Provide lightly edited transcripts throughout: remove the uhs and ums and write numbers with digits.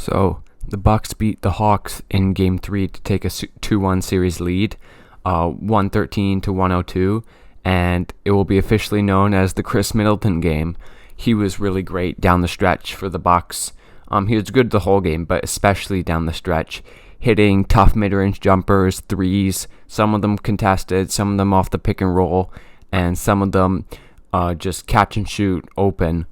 So the Bucks beat the Hawks in Game 3 to take a 2-1 series lead, 113 to 102, and it will be officially known as the Chris Middleton game. He was really great down the stretch for the Bucks. He was good the whole game, but especially down the stretch, hitting tough mid-range jumpers, threes, some of them contested, some of them off the pick and roll, and some of them just catch and shoot open.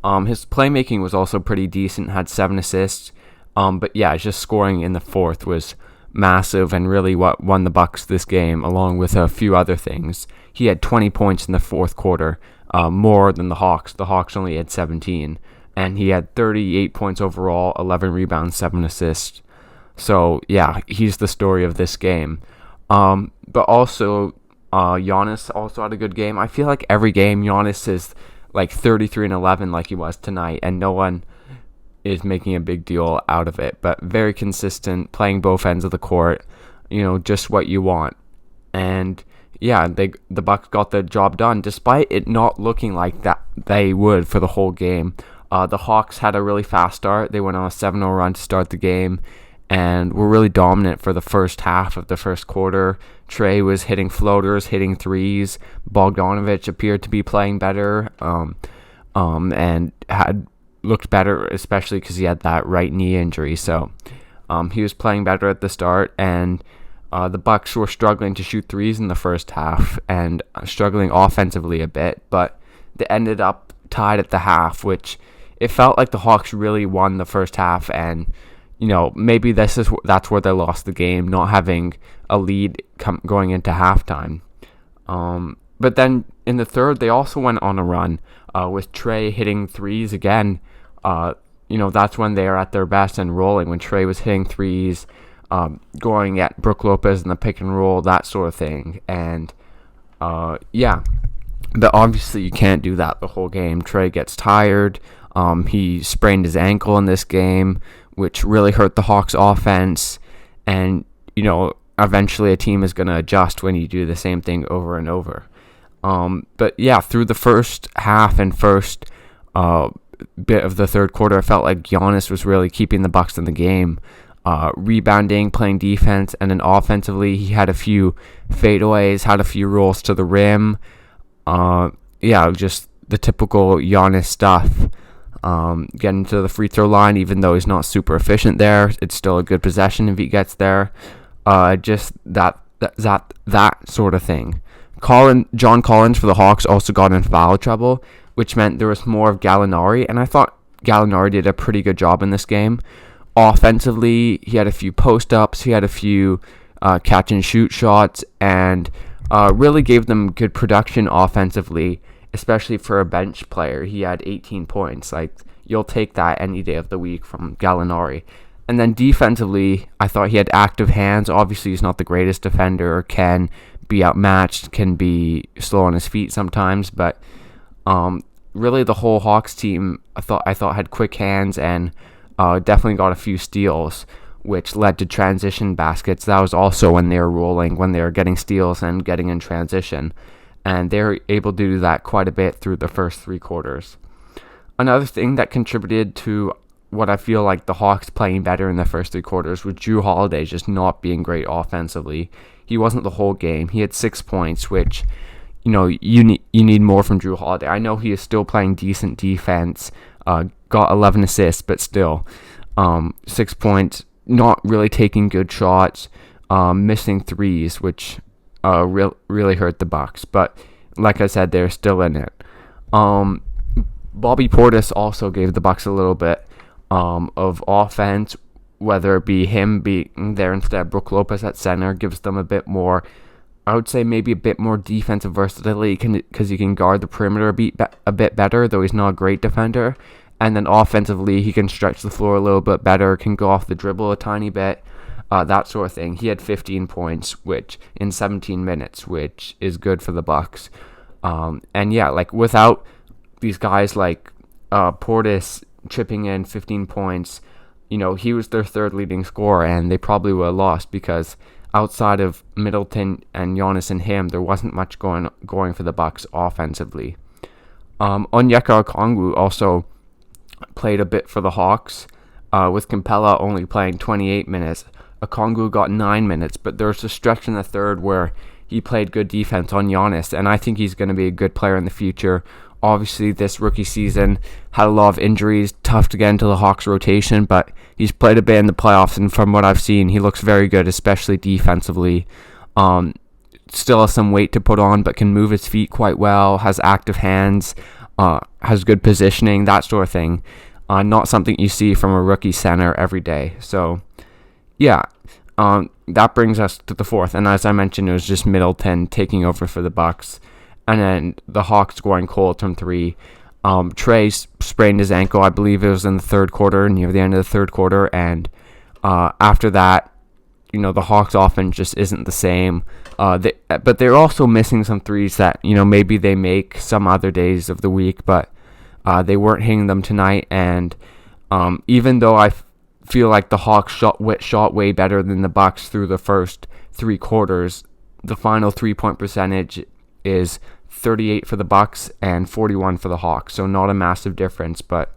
His playmaking was also pretty decent, had 7 assists. But yeah, just scoring in the fourth was massive and really what won the Bucks this game, along with a few other things. He had 20 points in the fourth quarter, more than the Hawks. The Hawks only had 17. And he had 38 points overall, 11 rebounds, 7 assists. So yeah, he's the story of this game. But also, Giannis also had a good game. I feel like every game Giannis is like 33 and 11 like he was tonight, and no one is making a big deal out of it. But very consistent, playing both ends of the court, just what you want. And yeah, the Bucks got the job done, despite it not looking like that they would for the whole game. The Hawks had a really fast start. They went on a 7-0 run to start the game, and were really dominant for the first half of the first quarter. Trey was hitting floaters, hitting threes. Bogdanovic appeared to be playing better, and had looked better, especially because he had that right knee injury. So he was playing better at the start, and the Bucks were struggling to shoot threes in the first half and struggling offensively a bit, but they ended up tied at the half, which it felt like the Hawks really won the first half, and maybe that's where they lost the game, not having a lead going into halftime. But then in the third, they also went on a run with Trey hitting threes again. That's when they are at their best and rolling, when Trey was hitting threes, going at Brook Lopez in the pick and roll, that sort of thing. And yeah, but obviously you can't do that the whole game. Trey gets tired. He sprained his ankle in this game, which really hurt the Hawks offense. And, eventually a team is going to adjust when you do the same thing over and over. But yeah, through the first half and first bit of the third quarter, I felt like Giannis was really keeping the Bucks in the game, rebounding, playing defense, and then offensively he had a few fadeaways, had a few rolls to the rim. Just the typical Giannis stuff. Getting to the free throw line, even though he's not super efficient there, it's still a good possession if he gets there. Just that sort of thing. John Collins for the Hawks also got in foul trouble, which meant there was more of Gallinari, and I thought Gallinari did a pretty good job in this game. Offensively, he had a few post-ups, he had a few catch-and-shoot shots, and really gave them good production offensively, especially for a bench player. He had 18 points. Like, you'll take that any day of the week from Gallinari. And then defensively, I thought he had active hands. Obviously, he's not the greatest defender, can be outmatched, can be slow on his feet sometimes, but really the whole Hawks team I thought had quick hands and definitely got a few steals, which led to transition baskets. That was also when they were rolling, when they were getting steals and getting in transition. And they were able to do that quite a bit through the first 3 quarters. Another thing that contributed to what I feel like the Hawks playing better in the first 3 quarters was Jrue Holiday just not being great offensively. He wasn't the whole game. He had 6 points, which, you need more from Jrue Holiday. I know he is still playing decent defense, got 11 assists, but still, 6 points, not really taking good shots, missing threes, which really hurt the Bucks. But like I said, they're still in it. Bobby Portis also gave the Bucks a little bit of offense, whether it be him being there instead of Brook Lopez at center, gives them a bit more, I would say maybe a bit more defensive versatility, because he can guard the perimeter a bit better, though he's not a great defender. And then offensively, he can stretch the floor a little bit better, can go off the dribble a tiny bit, that sort of thing. He had 15 points, which in 17 minutes, which is good for the Bucks. And yeah, like without these guys like Portis chipping in 15 points, he was their third leading scorer, and they probably would have lost, because outside of Middleton and Giannis and him, there wasn't much going for the Bucks offensively. Onyeka Okongwu also played a bit for the Hawks. with Capella only playing 28 minutes. Okongwu got 9 minutes, but there was a stretch in the third where he played good defense on Giannis, and I think he's going to be a good player in the future. Obviously, this rookie season had a lot of injuries, tough to get into the Hawks rotation, but he's played a bit in the playoffs, and from what I've seen, he looks very good, especially defensively. Still has some weight to put on, but can move his feet quite well, has active hands, has good positioning, that sort of thing. Not something you see from a rookie center every day. So, yeah, that brings us to the fourth. And as I mentioned, it was just Middleton taking over for the Bucks. And then the Hawks scoring cold from three. Trey sprained his ankle, I believe it was in the third quarter, near the end of the third quarter. And after that, the Hawks offense just isn't the same. But they're also missing some threes that, maybe they make some other days of the week, but they weren't hitting them tonight. And even though I feel like the Hawks shot way better than the Bucks through the first 3 quarters, the final 3-point percentage is 38 for the Bucks and 41 for the Hawks. So not a massive difference, but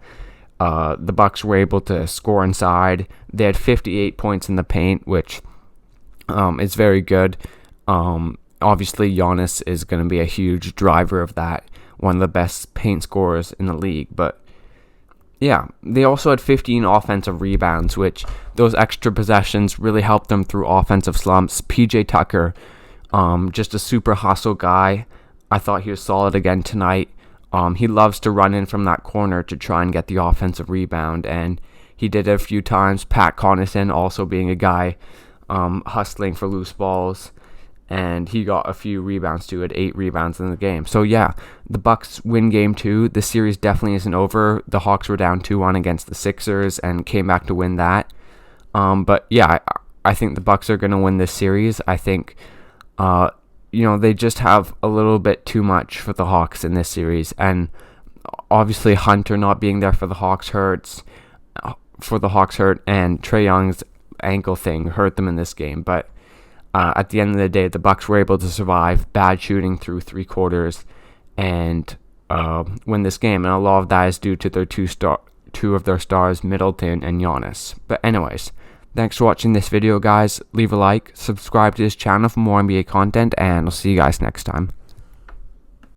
the Bucks were able to score inside. They had 58 points in the paint, which is very good. Obviously, Giannis is going to be a huge driver of that, one of the best paint scorers in the league. But yeah, they also had 15 offensive rebounds, which those extra possessions really helped them through offensive slumps. PJ Tucker, just a super hustle guy. I thought he was solid again tonight. He loves to run in from that corner to try and get the offensive rebound, and he did it a few times. Pat Connaughton also being a guy hustling for loose balls, and he got a few rebounds too, at 8 rebounds in the game. So yeah, the Bucks win game 2. The series definitely isn't over. The Hawks were down 2-1 against the Sixers and came back to win that. But yeah, I think the Bucks are going to win this series. I think they just have a little bit too much for the Hawks in this series, and obviously Hunter not being there for the Hawks hurts. And Trae Young's ankle thing hurt them in this game. But at the end of the day, the Bucks were able to survive bad shooting through 3 quarters and win this game. And a lot of that is due to their two of their stars, Middleton and Giannis. But anyways, thanks for watching this video, guys. Leave a like, subscribe to this channel for more NBA content, and I'll see you guys next time.